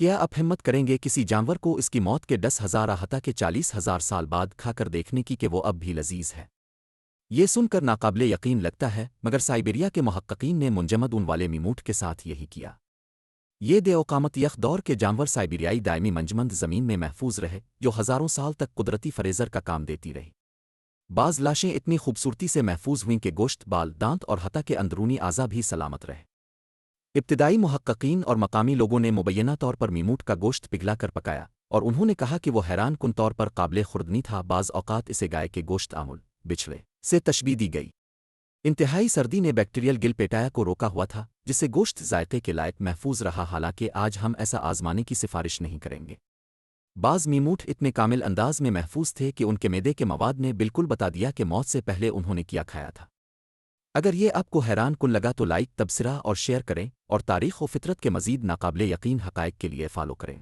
کیا آپ ہمت کریں گے کسی جانور کو اس کی موت کے 10,000 حتیٰ کہ 40,000 سال بعد کھا کر دیکھنے کی کہ وہ اب بھی لذیذ ہے؟ یہ سن کر ناقابل یقین لگتا ہے، مگر سائبیریا کے محققین نے منجمد اون والے میموٹ کے ساتھ یہی کیا۔ یہ دے اوقامت یک دور کے جانور سائبیریائی دائمی منجمند زمین میں محفوظ رہے، جو ہزاروں سال تک قدرتی فریزر کا کام دیتی رہی۔ بعض لاشیں اتنی خوبصورتی سے محفوظ ہوئیں کہ گوشت، بال، دانت اور حتیٰ کے اندرونی اعضا بھی سلامت رہے۔ ابتدائی محققین اور مقامی لوگوں نے مبینہ طور پر میموٹ کا گوشت پگھلا کر پکایا، اور انہوں نے کہا کہ وہ حیران کن طور پر قابل خوردنی تھا۔ بعض اوقات اسے گائے کے گوشت آمل، بچھڑے سے تشبیہ دی گئی۔ انتہائی سردی نے بیکٹیریل گل پیٹایا کو روکا ہوا تھا، جس سے گوشت ذائقے کے لائق محفوظ رہا، حالانکہ آج ہم ایسا آزمانے کی سفارش نہیں کریں گے۔ بعض میموٹ اتنے کامل انداز میں محفوظ تھے کہ ان کے معدے کے مواد نے بالکل بتا دیا کہ موت سے پہلے انہوں نے کیا کھایا تھا۔ اگر یہ آپ کو حیران کن لگا تو لائک، تبصرہ اور شیئر کریں، اور تاریخ و فطرت کے مزید ناقابل یقین حقائق کے لیے فالو کریں۔